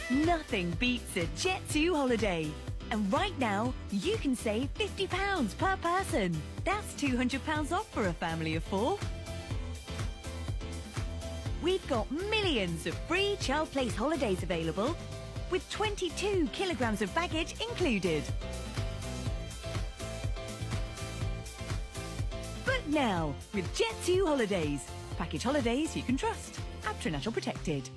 Nothing beats a Jet2 holiday. And right now, you can save £50 per person. That's £200 off for a family of 4. We've got millions of free child place holidays available, with 22 kilograms of baggage included. Book now with Jet2 Holidays. Package holidays you can trust. Abtranational protected.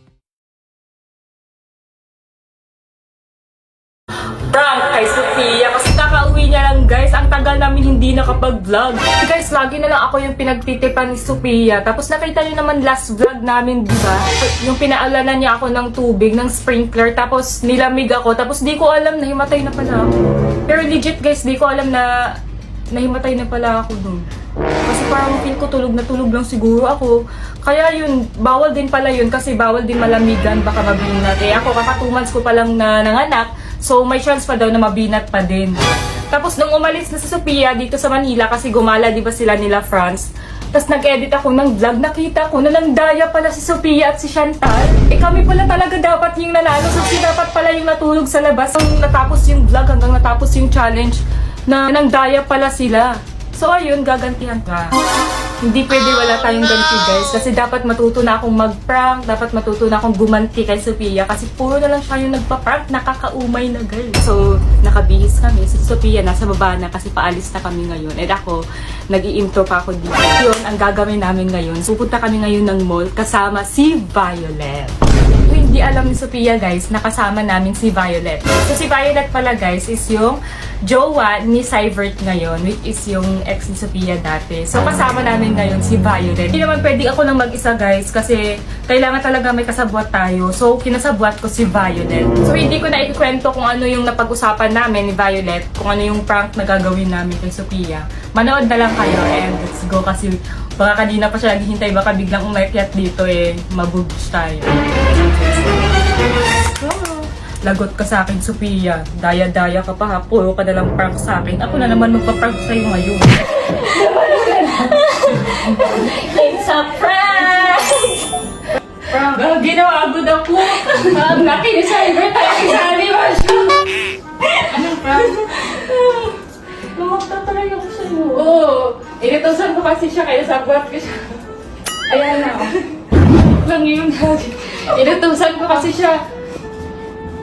Prank kay Sophia kasi kakauwi niya lang guys. Ang tagal namin hindi nakapag-vlog. Guys, lagi na lang ako yung pinagtitipan ni Sophia. Tapos nakita niyo naman last vlog namin, di ba? Yung pinaalanan niya ako ng tubig, ng sprinkler. Tapos nilamig ako. Tapos di ko alam na himatay na pala ako. Pero legit guys, di ko alam na nahimatay na pala ako dun. Kasi parang feel ko tulog na tulog lang siguro ako. Kaya yun, bawal din pala yun kasi bawal din malamigan, baka mabinat. Eh ako, kaka 2 months ko palang nanganak. So, may chance pa daw na mabinat pa din. Tapos, nung umalis na si Sophia dito sa Manila, kasi gumala, di ba sila nila France, tapos nag-edit ako ng vlog, nakita ko na nangdaya pala si Sophia at si Chantal. Eh, kami pala talaga dapat yung nanalo. So, dapat pala yung natulog sa labas. Nung natapos yung vlog, hanggang natapos yung challenge, na nangdaya pala sila. So, ayun, gagantihan ka. Hindi pwede wala tayong ganti guys. Kasi dapat matuto na akong mag-prank. Dapat matuto na akong gumanti kay Sophia. Kasi puro na lang siya yung nagpa-prank. Nakakaumay na girl. So, nakabihis kami. Si Sophia nasa baba na kasi paalis na kami ngayon. And ako, nag-i-intro pa ako dito. Yun, ang gagawin namin ngayon. Pupunta kami ngayon ng mall kasama si Violet. Kung hindi alam ni Sophia guys, nakasama namin si Violet. So, si Violet pala guys is yung jowa ni Sivert ngayon, which is yung ex ni Sophia dati. So, kasama namin ngayon si Violet. Hindi naman pwede ako lang mag-isa guys kasi kailangan talaga may kasabwat tayo. So, kinasabwat ko si Violet. So, hindi ko na ikikwento kung ano yung napag-usapan namin ni Violet, kung ano yung prank na gagawin namin kay Sophia. Manood na lang kayo and let's go kasi baka kanina pa siya naghihintay, baka biglang umakyat dito eh, mabubush tayo. Lagot ka sa akin, Sophia. Daya-daya ka pa ha. Puro ka nalang prank sa akin. Ako na naman magpa-prank sa'yo ngayon. It's a prank! Prank? Ginawa-agod ako. Nakinisayber tayo kisali mo siya. Anong prank? Magtatry ako sa'yo. Oo. Inutusan ko kasi siya kaya sabot ko siya. Ayan na. Lang yun. Inutusan ko kasi siya.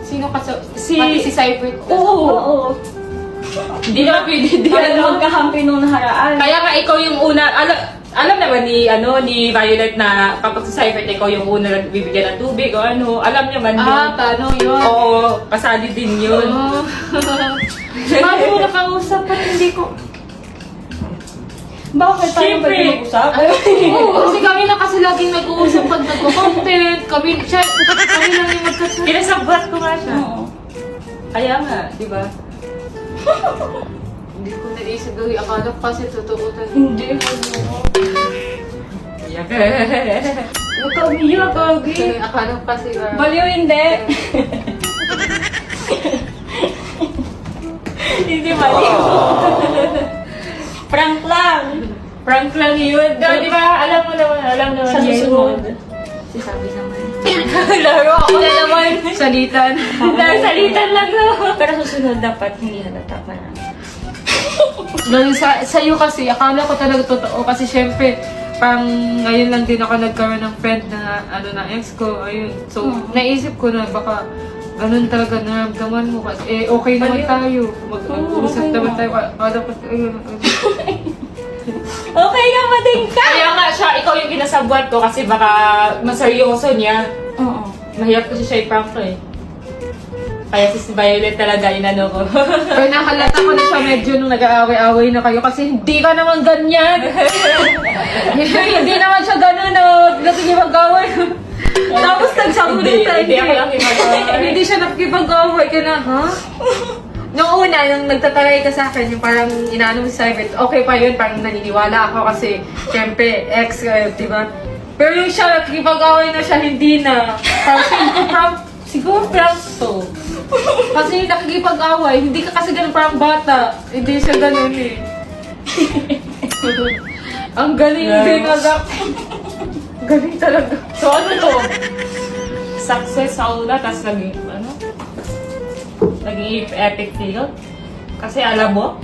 Sino ka si Cyber? Oo. Hindi na pwede. Hindi na magkahampi nung naharaan. Kaya nga ikaw yung una. Alam naman ni Violet na kapag si Cyber ikaw yung una na bibigyan ng tubig o ano. Alam niya man yun. Paano yun? Oo. Kasali din yun. Paano mo nakausap? Ba't hindi ko... Bakit tayo ba nag-uusap? Oo, kasi kami na kasi laging nag-uusap pag nag-content. Kami lang yung magkasal. Kinasabot ko nga siya. Oo. Kaya nga, di ba? Hindi ko naisip gawin. Akala ko kasi totoo tayo. Hindi mo. Iyak. Huwag ka umiyak, Gagi. Akala ko kasi... Baliw hindi. Hindi baliw. Prank lang! Prank lang yun. Di ba? Alam naman sa susunod. Sabi naman. Laro ako na naman. Salitan. Salitan lang no. Pero susunod dapat hindi halata pa na. Ganun sa'yo kasi, akala ko talaga totoo. Kasi syempre, pang ngayon lang din ako nagkaroon ng friend na ex ko. Ayun. So, naisip ko na baka ganun talaga naramdaman mo kasi okay naman tayo. Mag-uusap naman tayo. Okay naman din ka! Kaya nga siya, ikaw yung kinasabwat ko kasi baka maseryoso niya. Oo. Mahirap kasi siya i-prank ko eh. Kaya si Violet talaga inano ko. Pero nakalata ko na siya medyo nung nag-aaway-aaway na kayo kasi hindi ka naman ganyan. Hindi naman siya ganun nakikipag-away. Tapos nagsagulitan. Hindi ako nakikipag-away. Hindi siya nakikipag-away ka na, ha? Noong una, nung nagtataray ka sa akin, yung parang inaano mo sa Cyber, okay pa yun, parang naniniwala ako kasi, syempre, ex, di ba? Pero yung siya, nakikipag-away na siya, hindi na. Parang siguro prank to. Kasi nakikipag-away, hindi ka kasi ganun parang bata. Hindi siya ganun eh. Ang galing din, agak. Galing talaga. So ano to? Success sa una, tapos naging, naging epic fail? Kasi alam mo?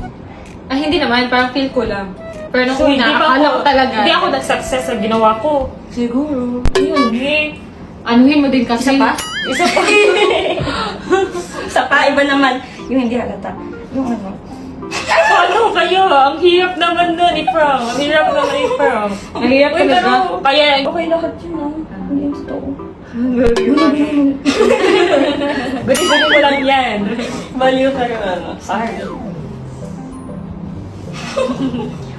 Ah, hindi naman. Parang feel ko lang. Pero nung So, hindi una, ba akala ako- ko talaga. Hindi ako nag-success sa ginawa ko. Siguro. Yun, eh. Anuhin mo din kasi. Isa pa? Isa pa. Sa pa, iba naman. Yung hindi halata. Yung ano. So, ano kayo? Ang hirap naman nun, i-prom. Ang hirap naman i-prom. Ang hirap Uy, talaga. pero, kaya, Okay lahat yun ah. Hindi yung totoo. guni-guni mo lang yan. Baliw ka rin ano. Sorry.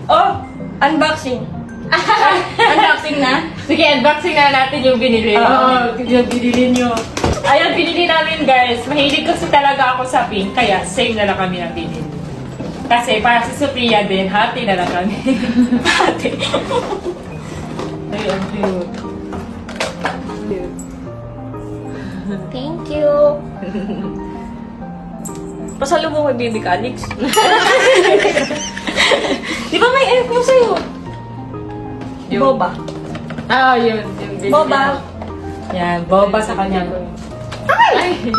Oh! Unboxing. Unboxing na? Sige, unboxing na natin yung binili. Oo, yung binili nyo. Ayan, binili namin guys. Mahilig kasi talaga ako sa pink, kaya same na lang kami ng binili. Kasi para si Sophia din, hati na lang kami. Hati. Ay, ang cute. Thank you. Pasalubong kay Baby Calix. Di ba may air yung sa'yo? Boba. Ah, yun. Yung binili Boba. ko. Yan, boba sa kanya. Ay!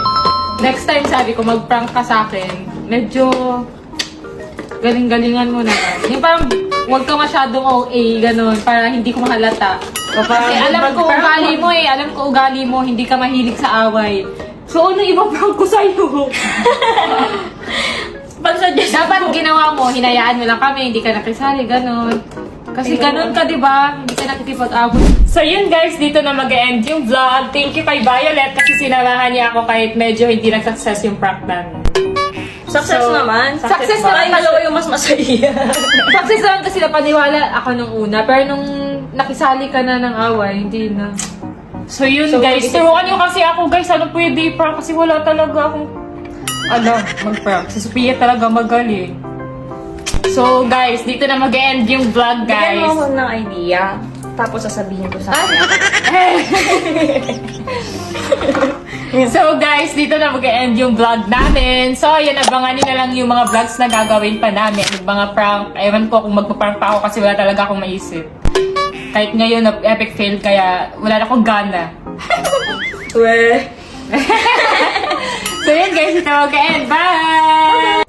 Next time sabi ko, mag-prank ka sa akin. Medyo galing-galingan mo na. Yung parang, huwag ka masyadong OA, ganun, para hindi ko mahalata. Kasi alam ko ugali mo eh. Alam ko ugali mo, hindi ka mahilig sa away. So, ano iba-prank ko sa'yo? Pag-suggest Dapat ginawa mo, hinayaan mo lang kami, hindi ka nakisali, ganun. Kasi ganun ka, di ba? Hindi ka nakikipag-away. So yun guys, dito na mag-end yung vlog. Thank you kay Violet kasi sinamahan niya ako kahit medyo hindi nag-success yung prank namin. Success So, naman. success naman. naman. Dalawa yung mas masaya. Success naman kasi napaniwala ako nung una, pero nung nakisali ka na ng away, hindi na. So yun So, guys, isip- turuan nyo kasi ako guys, ano pwede i-prank kasi wala talaga akong mag-prank. Si Sophia talaga magaling. So guys, dito na mag-end yung vlog Bigyan mo ako guys. ng idea. Tapos sasabihin ko sa akin. So guys, dito na mag-end yung vlog namin. So ayan, abangan nyo na lang yung mga vlogs na gagawin pa namin. Yung mga prank. Ewan ko kung magpa-prank pa ako kasi wala talaga akong maisip. Kahit ngayon, epic fail kaya wala na akong gana. Weh. So yun guys, ito mag-end. Bye!